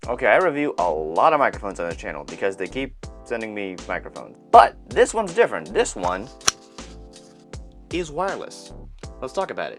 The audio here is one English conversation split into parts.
Okay, I review a lot of microphones on this channel because they keep sending me microphones. But this one's different. This one is wireless. Let's talk about it.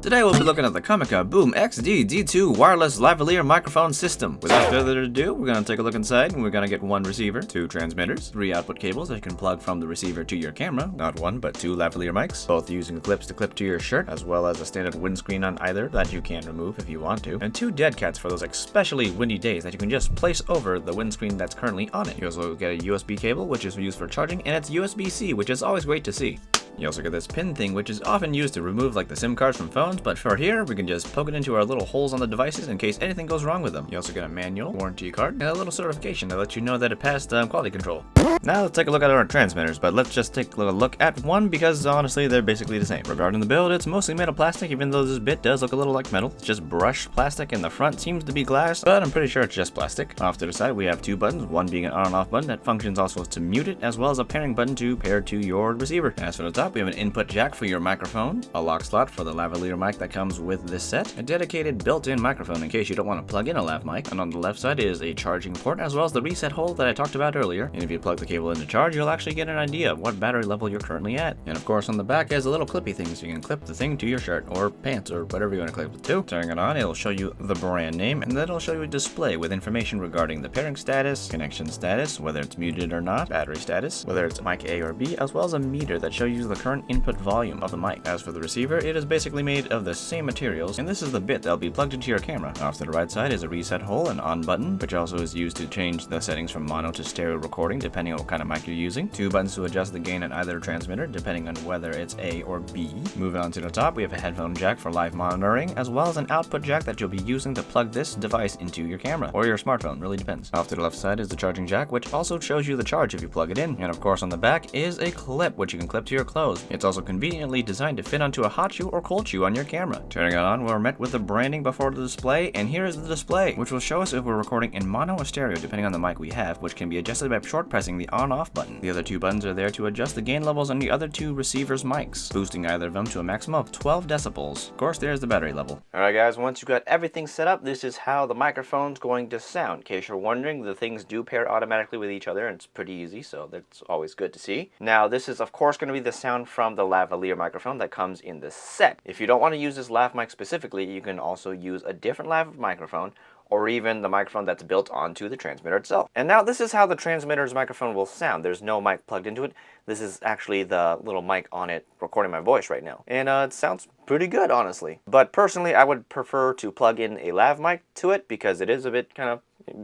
Today we'll be looking at the Comica BoomX-d D2 wireless lavalier microphone system. Without further ado, we're going to take a look inside and we're going to get one receiver, two transmitters, three output cables that you can plug from the receiver to your camera, not one but two lavalier mics, both using clips to clip to your shirt, as well as a standard windscreen on either that you can remove if you want to, and two dead cats for those especially windy days that you can just place over the windscreen that's currently on it. You also get a USB cable, which is used for charging, and it's USB-C, which is always great to see. You also get this pin thing, which is often used to remove like the SIM cards from phones, but for here, we can just poke it into our little holes on the devices in case anything goes wrong with them. You also get a manual, warranty card, and a little certification to let you know that it passed quality control. Now let's take a look at our transmitters, but let's just take a look at one because honestly, they're basically the same. Regarding the build, it's mostly made of plastic, even though this bit does look a little like metal. It's just brushed plastic, and the front seems to be glass, but I'm pretty sure it's just plastic. Off to the side, we have two buttons, one being an on and off button that functions also to mute it, as well as a pairing button to pair to your receiver. As for the top, we have an input jack for your microphone, a lock slot for the lavalier mic that comes with this set, a dedicated built-in microphone in case you don't want to plug in a lav mic, and on the left side is a charging port as well as the reset hole that I talked about earlier. And if you plug the cable into charge, you'll actually get an idea of what battery level you're currently at. And of course on the back is a little clippy thing so you can clip the thing to your shirt or pants or whatever you want to clip it to. Turning it on, it'll show you the brand name, and then it'll show you a display with information regarding the pairing status, connection status, whether it's muted or not, battery status, whether it's mic A or B, as well as a meter that shows you the current input volume of the mic. As for the receiver, it is basically made of the same materials, and this is the bit that'll be plugged into your camera. Off to the right side is a reset hole and on button, which also is used to change the settings from mono to stereo recording depending on what kind of mic you're using. Two buttons to adjust the gain at either transmitter depending on whether it's A or B. Moving on to the top, we have a headphone jack for live monitoring, as well as an output jack that you'll be using to plug this device into your camera or your smartphone, really depends. Off to the left side is the charging jack, which also shows you the charge if you plug it in, and of course on the back is a clip which you can clip to your clothes. It's also conveniently designed to fit onto a hot shoe or cold shoe on your camera. Turning it on, we're met with the branding before the display, and here is the display, which will show us if we're recording in mono or stereo depending on the mic we have, which can be adjusted by short pressing the on-off button. The other two buttons are there to adjust the gain levels on the other two receivers' mics, boosting either of them to a maximum of 12 decibels. Of course, there's the battery level. Alright guys, once you got everything set up, this is how the microphone's going to sound. In case you're wondering, the things do pair automatically with each other, and it's pretty easy, so that's always good to see. Now, this is of course going to be the sound from the lavalier microphone that comes in the set. If you don't want to use this lav mic specifically, you can also use a different lav microphone, or even the microphone that's built onto the transmitter itself. And now this is how the transmitter's microphone will sound. There's no mic plugged into it. This is actually the little mic on it recording my voice right now. And it sounds pretty good, honestly. But personally, I would prefer to plug in a lav mic to it because it is a bit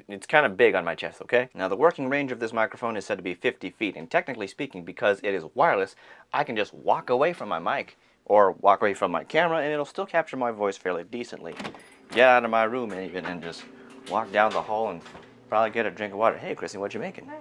it's kind of big on my chest, okay? Now the working range of this microphone is said to be 50 feet. And technically speaking, because it is wireless, I can just walk away from my mic or walk away from my camera and it'll still capture my voice fairly decently. Get out of my room even and just walk down the hall and probably get a drink of water. Hey, Chrissy, what you making? I'm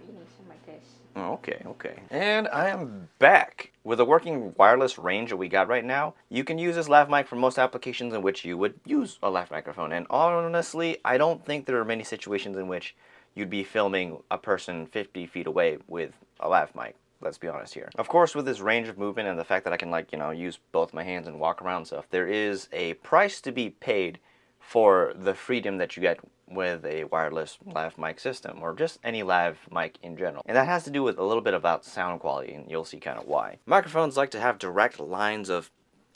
eating some of this. Oh, okay. And I am back. With the working wireless range that we got right now, you can use this lav mic for most applications in which you would use a lav microphone. And honestly, I don't think there are many situations in which you'd be filming a person 50 feet away with a lav mic. Let's be honest here. Of course, with this range of movement and the fact that I can use both my hands and walk around stuff, there is a price to be paid for the freedom that you get with a wireless lav mic system, or just any lav mic in general. And that has to do with a little bit about sound quality, and you'll see kind of why. Microphones like to have direct lines of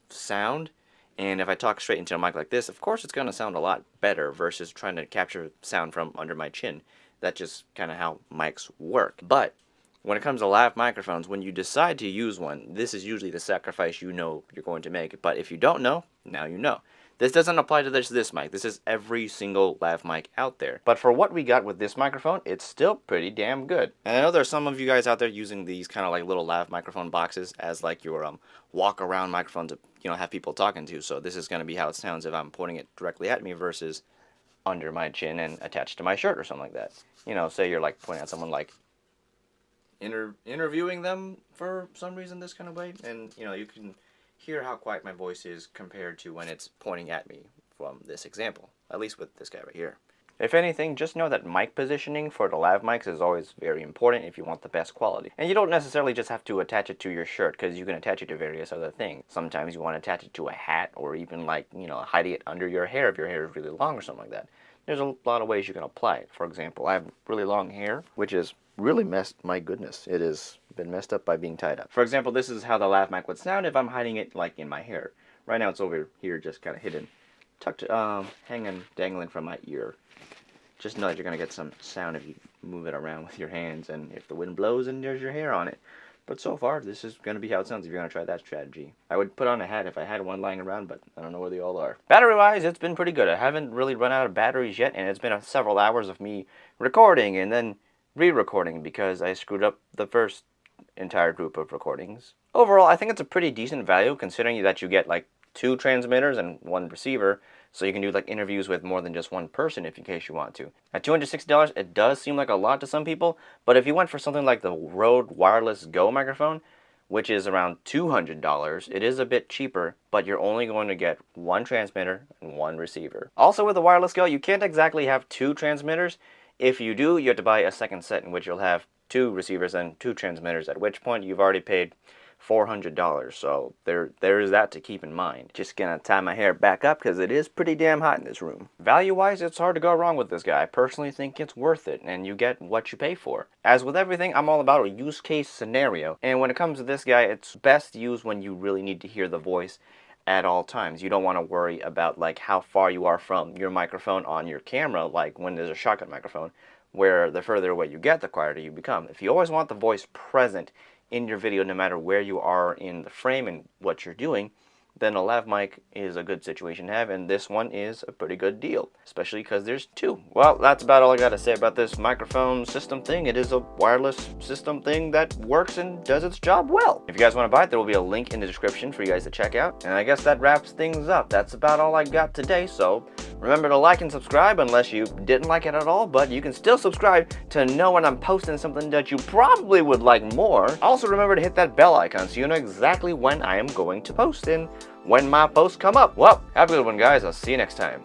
sound, and if I talk straight into a mic like this, of course it's going to sound a lot better versus trying to capture sound from under my chin. That's just kind of how mics work. But when it comes to lav microphones, when you decide to use one, this is usually the sacrifice you know you're going to make. But if you don't know, now you know. This doesn't apply to this mic. This is every single lav mic out there. But for what we got with this microphone, it's still pretty damn good. And I know there's some of you guys out there using these kind of like little lav microphone boxes as like your walk around microphone to have people talking to. So this is going to be how it sounds if I'm pointing it directly at me versus under my chin and attached to my shirt or something like that. Say you're like pointing at someone like interviewing them for some reason this kind of way, and you can hear how quiet my voice is compared to when it's pointing at me from this example, at least with this guy right here. If anything, just know that mic positioning for the lav mics is always very important if you want the best quality. And you don't necessarily just have to attach it to your shirt, because you can attach it to various other things. Sometimes you want to attach it to a hat, or even like, hiding it under your hair if your hair is really long or something like that. There's a lot of ways you can apply it. For example, I have really long hair, which is really messed, my goodness, it has been messed up by being tied up. For example, this is how the lav mic would sound if I'm hiding it like in my hair. Right now it's over here, just kind of hidden, tucked, hanging, dangling from my ear. Just know that you're going to get some sound if you move it around with your hands, and if the wind blows and there's your hair on it. But so far, this is going to be how it sounds if you're going to try that strategy. I would put on a hat if I had one lying around, but I don't know where they all are. Battery-wise, it's been pretty good. I haven't really run out of batteries yet, and it's been several hours of me recording and then re-recording because I screwed up the first entire group of recordings. Overall, I think it's a pretty decent value considering that you get like 2 transmitters and 1 receiver, so you can do like interviews with more than just one person in case you want to. At $260, it does seem like a lot to some people, but if you went for something like the Rode Wireless Go microphone, which is around $200, it is a bit cheaper, but you're only going to get 1 transmitter and 1 receiver. Also with the Wireless Go, you can't exactly have 2 transmitters. If you do, you have to buy a second set in which you'll have 2 receivers and 2 transmitters, at which point you've already paid $400, so there is that to keep in mind. Just gonna tie my hair back up because it is pretty damn hot in this room. Value-wise, it's hard to go wrong with this guy. I personally think it's worth it, and you get what you pay for. As with everything, I'm all about a use case scenario, and when it comes to this guy, it's best used when you really need to hear the voice at all times. You don't want to worry about like how far you are from your microphone on your camera, like when there's a shotgun microphone, where the further away you get, the quieter you become. If you always want the voice present in your video, no matter where you are in the frame and what you're doing, then a lav mic is a good situation to have, and this one is a pretty good deal, especially because there's 2. Well, that's about all I got to say about this microphone system thing. It is a wireless system thing that works and does its job well. If you guys want to buy it, there will be a link in the description for you guys to check out, and I guess that wraps things up. That's about all I got today, so remember to like and subscribe unless you didn't like it at all, but you can still subscribe to know when I'm posting something that you probably would like more. Also remember to hit that bell icon so you know exactly when I am going to post and when my posts come up. Well, have a good one, guys. I'll see you next time.